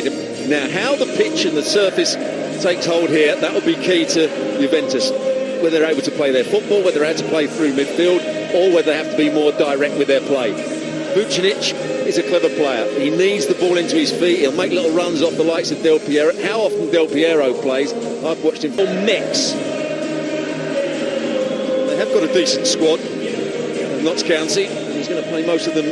Now, how the pitch and the surface takes hold here, that will be key to Juventus. Whether they're able to play their football, whether they have to play through midfield, or whether they have to be more direct with their play. Vucinic is a clever player. He needs the ball into his feet. He'll make little runs off the likes of Delpiero. How often Delpiero plays, I've watched him full mix. They have got a decent squad. Notts County. He's going to play most of them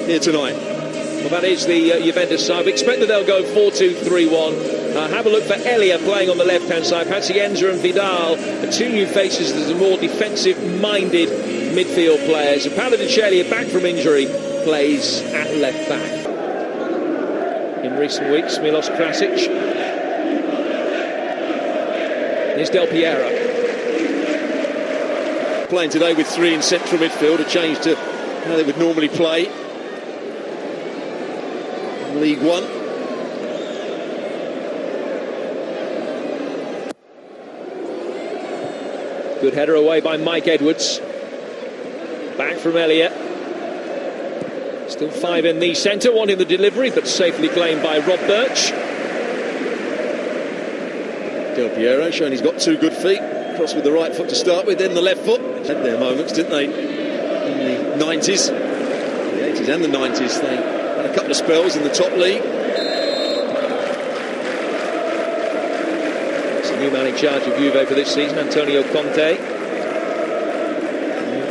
here tonight. Well, that is the Juventus side. We expect that they'll go 4-2-3-1. Have a look for Elia playing on the left-hand side. Pacienza and Vidal, the two new faces as the more defensive-minded midfield players. And Paladiccelli, back from injury, plays at left-back. In recent weeks, Milos Krasic. Here's Delpiero. Playing today with three in central midfield, a change to how they would normally play in League One. Good header away by Mike Edwards. Back from Elliott. Still five in the centre, wanting the delivery, but safely claimed by Rob Birch. Delpiero showing he's got two good feet. Cross with the right foot to start with, then the left foot. Had their moments, didn't they? In the 90s, the 80s and the 90s. They had a couple of spells in the top league. New man in charge of Juve for this season, Antonio Conte.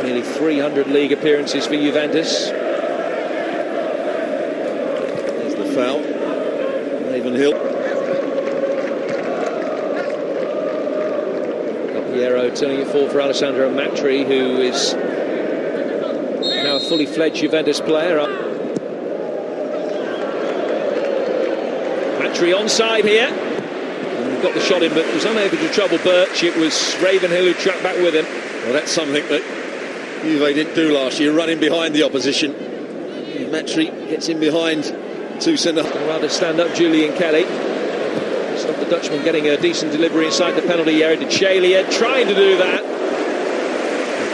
Nearly 300 league appearances for Juventus. There's the foul. Ravenhill. Delpiero turning it forward for Alessandro Matri, who is now a fully fledged Juventus player. Matri onside here. Got the shot in, but was unable to trouble Birch. It was Ravenhill who tracked back with him. Well, that's something that Juve didn't do last year, running behind the opposition. Matri gets in behind two centre. Rather stand up Julian Kelly. Stopped the Dutchman getting a decent delivery inside the penalty area. Dechalia trying to do that.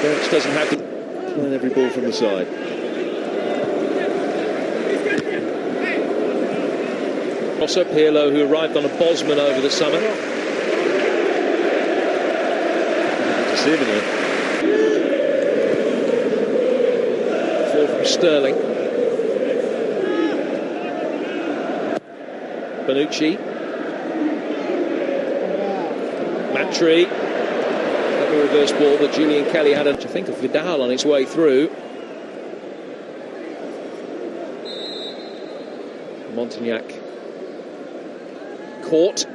Birch doesn't have to. Playing every ball from the side. Also Pirlo, who arrived on a Bosman over the summer. Good to see him in there. Four from Sterling. Bonucci. Matri. The reverse ball that Julian Kelly had, I think, of Vidal on its way through. Montagnac. Caught.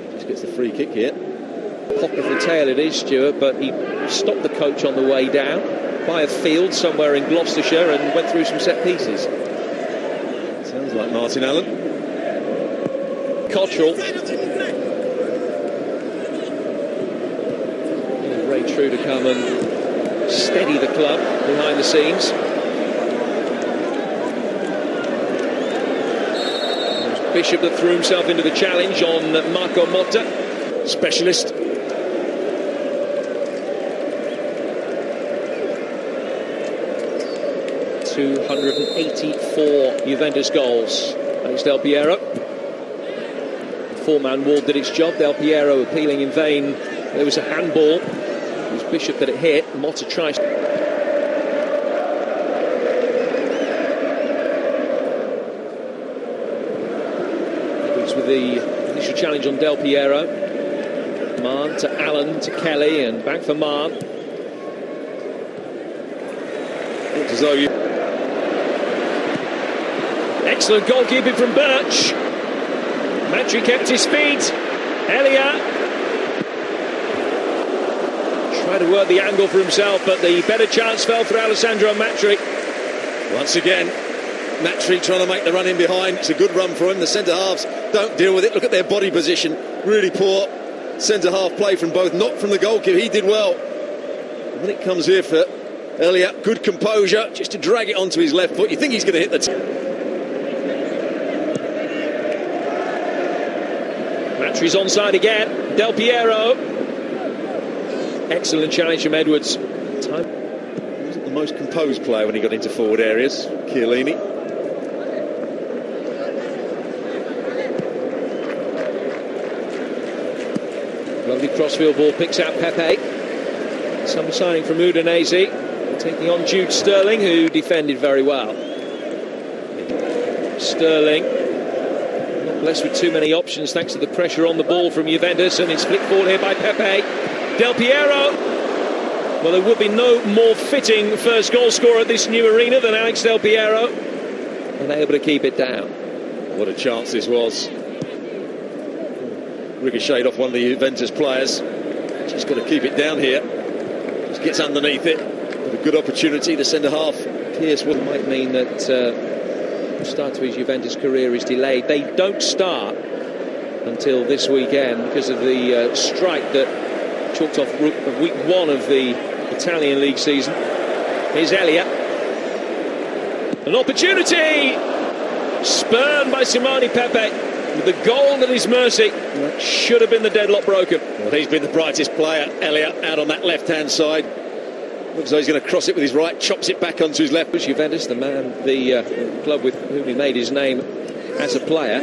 He just gets the free kick here. Pop of the tail it is, Stuart, but he stopped the coach on the way down by a field somewhere in Gloucestershire and went through some set pieces. Sounds like Martin Allen. Cottrell. Ray True to come and steady the club behind the scenes. Bishop that threw himself into the challenge on Marco Motta. Specialist. ...284 Juventus goals. Thanks Delpiero. The four-man wall did its job. Delpiero appealing in vain. There was a handball. It was Bishop that it hit. Motta tries. With the initial challenge on Delpiero. Mann to Allen to Kelly and back for Mann. Looks as though you... Excellent goalkeeping from Birch. Matri kept his feet. Elia tried to work the angle for himself, but the better chance fell for Alessandro Matri. Once again, Matri trying to make the run in behind. It's a good run for him. The centre-halves don't deal with it. Look at their body position. Really poor centre-half play from both. Not from the goalkeeper. He did well. And when it comes here for Elliott, good composure. Just to drag it onto his left foot. You think he's going to hit the... Matri's onside again. Delpiero. Excellent challenge from Edwards. Time. the most composed player when he got into forward areas, Chiellini. Lovely crossfield ball, picks out Pepe. Some signing from Udinese, taking on Jude Sterling, who defended very well. Sterling, not blessed with too many options thanks to the pressure on the ball from Juventus, and it's flicked forward here by Pepe. Delpiero. Well, there would be no more fitting first goal scorer at this new arena than Alex Delpiero, and they're able to keep it down. What a chance this was. Ricocheted off one of the Juventus players. Just got to keep it down here. Just gets underneath it. But a good opportunity. The centre half, Pierce, what might mean that the start to his Juventus career is delayed. They don't start until this weekend because of the strike that chalked off week one of the Italian league season. Here's Elia. An opportunity! Spurned by Simone Pepe with the goal at his mercy. That should have been the deadlock broken. Well, he's been the brightest player, Elia, out on that left-hand side. Looks as though he's going to cross it with his right, chops it back onto his left. Juventus, the club with whom he made his name as a player,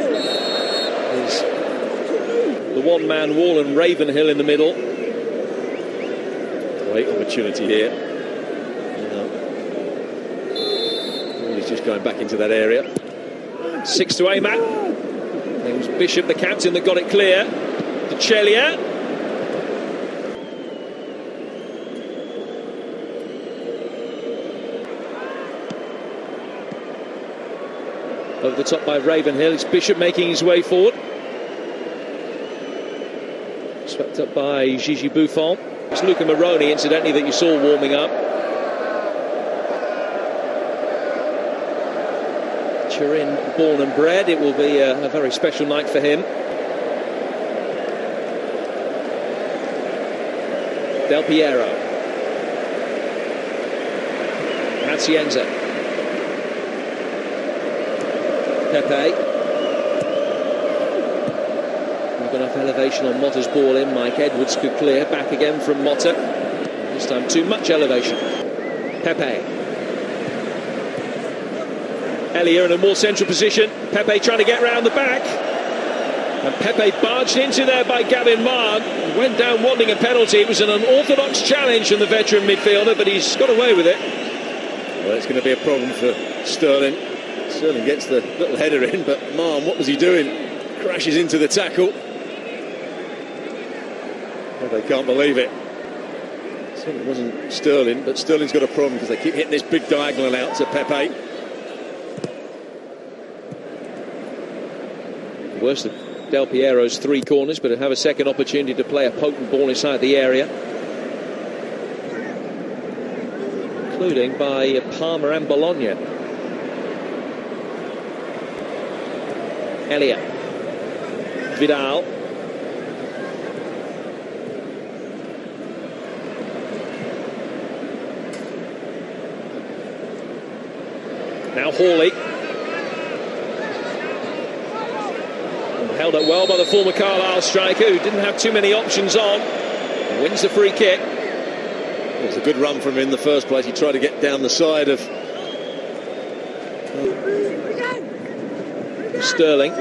is the one-man wall and Ravenhill in the middle. Great opportunity here. He's just going back into that area. 6 to aim at. It was Bishop, the captain, that got it clear. To Chelia. Over the top by Ravenhill. It's Bishop making his way forward. Swept up by Gigi Buffon. It's Luca Moroni, incidentally, that you saw warming up. Turin, born and bred. It will be a very special night for him. Delpiero. Pazienza. Pepe. Not enough elevation on Motta's ball in. Mike Edwards could clear. Back again from Motta. This time too much elevation. Pepe. Elia in a more central position. Pepe trying to get round the back. And Pepe barged into there by Gavin Marg. Went down wanting a penalty. It was an unorthodox challenge from the veteran midfielder, but he's got away with it. Well, it's going to be a problem for Sterling. Sterling gets the little header in, but man, what was he doing? Crashes into the tackle. Well, they can't believe it. Certainly wasn't Sterling, but Sterling's got a problem because they keep hitting this big diagonal out to Pepe. Worst of Delpiero's 3 corners, but he'll have a second opportunity to play a potent ball inside the area, including by Palmer and Bologna. Elia. Vidal. Now Hawley. Held up well by the former Carlisle striker, who didn't have too many options on. Wins the free kick. It was a good run from him in the first place. He tried to get down the side of Sterling.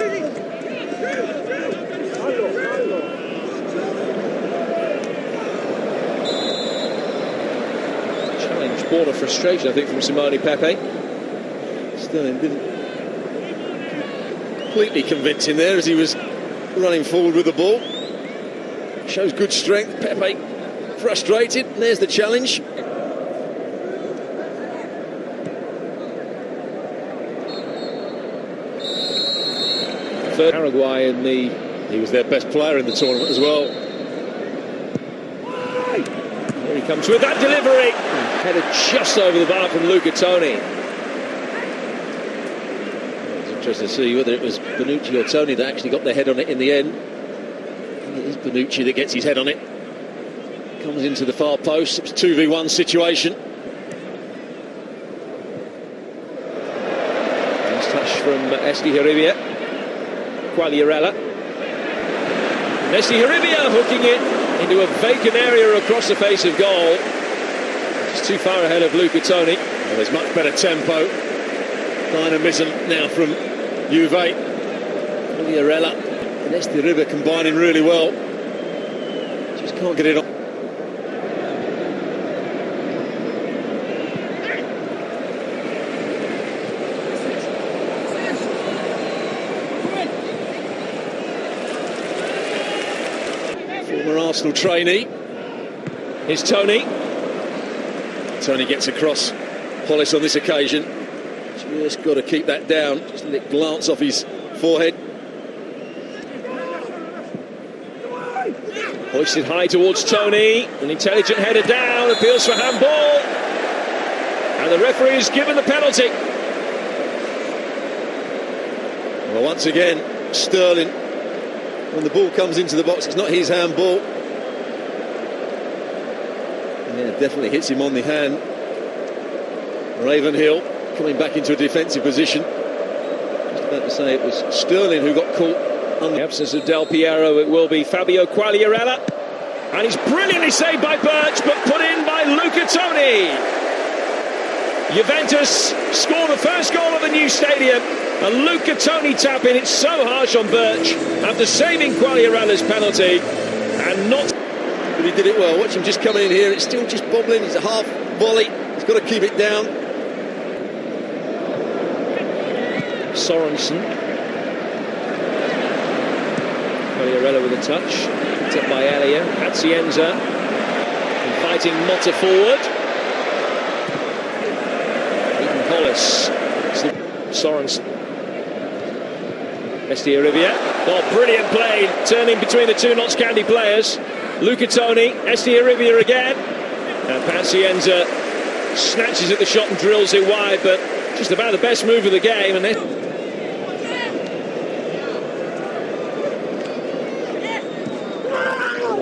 Challenge, border frustration, I think, from Simone Pepe. Sterling didn't completely convince him there as he was running forward with the ball. Shows good strength. Pepe frustrated, and there's the challenge. Paraguay in the... He was their best player in the tournament as well. Here he comes with that delivery. Headed just over the bar from Luca Toni. Interesting to see whether it was Bonucci or Toni that actually got their head on it in the end. And it is Bonucci that gets his head on it. Comes into the far post. It's a 2v1 situation. Nice touch from Estigarribia. Quagliarella. Estigarribia hooking it into a vacant area across the face of goal. He's too far ahead of Luca Toni. Well, there's much better tempo. Dynamism now from Juve. Quagliarella and Estiarribia combining really well. Just can't get it on. Former Arsenal trainee. Here's Toni. Toni gets across Hollis on this occasion. Just got to keep that down. Just let it glance off his forehead. Hoisted high towards Toni. An intelligent header down. Appeals for handball. And the referee has given the penalty. Well, once again, Sterling, when the ball comes into the box, it's not his handball. Yeah, definitely hits him on the hand. Ravenhill coming back into a defensive position. Just about to say it was Sterling who got caught. In the absence of Del Piero, it will be Fabio Quagliarella. And he's brilliantly saved by Birch, but put in by Luca Toni. Juventus score the first goal of the new stadium. A Luca Toni tap in. It's so harsh on Birch after saving Quagliarella's penalty and not. But he did it well. Watch him just coming in here. It's still just bobbling. It's a half volley. He's got to keep it down. Sorensen. Quagliarella with a touch. Picked up by Elia. Pazienza inviting Motta forward. Even Hollis. Sorensen. Estiarribia. Oh, brilliant play. Turning between the two Notts County players. Luca Toni. Estiarribia again. And Pazienza snatches at the shot and drills it wide, but just about the best move of the game. And then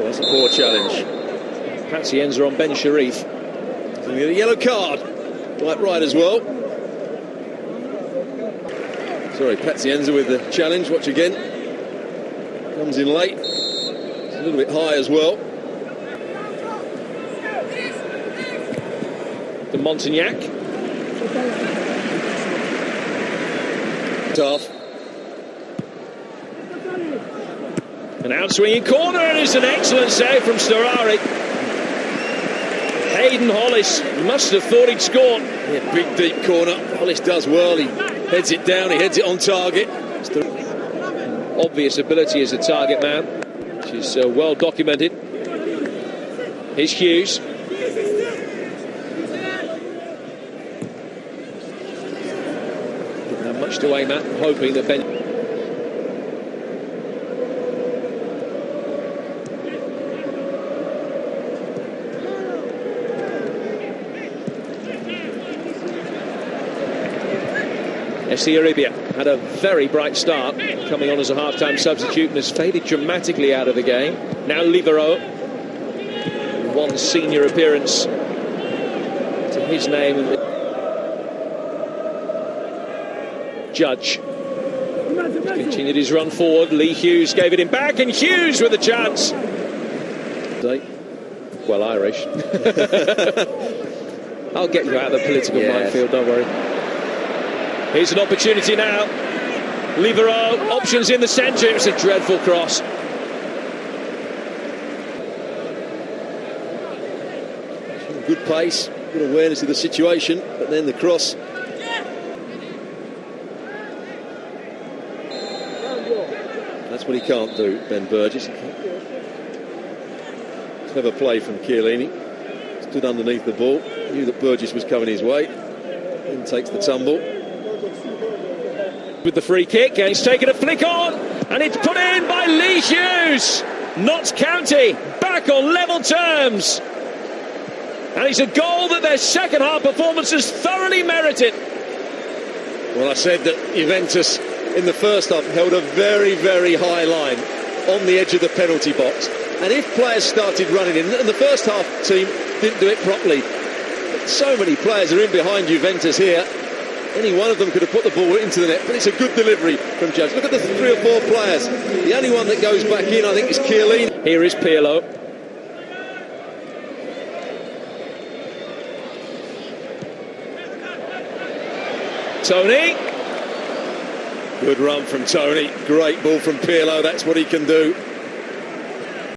that's a poor challenge. Pazienza on Ben Sharif. He's going to get a yellow card. White right as well. Sorry, Pazienza with the challenge. Watch again. Comes in late. It's a little bit high as well. The Montagnac. Tough. An out-swinging corner, and it's an excellent save from Storari. Hayden Hollis must have thought he'd scored. Yeah, big deep corner. Hollis does well. He heads it down. He heads it on target. Obvious ability as a target man, which is well documented. Here's Hughes. Didn't have much to aim at, hoping that Ben. Estiarribia had a very bright start, coming on as a half-time substitute and has faded dramatically out of the game. Now Libero, one senior appearance to his name. Judge continued his run forward. Lee Hughes gave it him back, and Hughes with a chance. Well, Irish. I'll get you out of the political minefield, don't worry. Here's an opportunity now. Libero, options in the centre. It was a dreadful cross. Good pace, good awareness of the situation, but then the cross. That's what he can't do, Ben Burgess. Clever play from Chiellini. Stood underneath the ball, knew that Burgess was coming his way, then takes the tumble. With the free kick, and he's taken a flick on, and it's put in by Lee Hughes. Notts County back on level terms, and it's a goal that their second half performance has thoroughly merited. Well, I said that Juventus in the first half held a very, very high line on the edge of the penalty box, and if players started running in, and the first half team didn't do it properly, but so many players are in behind Juventus here. Any one of them could have put the ball into the net, but it's a good delivery from Judge. Look at the 3 or 4 players. The only one that goes back in, I think, is Chiellini. Here is Pirlo. Tony. Good run from Tony. Great ball from Pirlo. That's what he can do.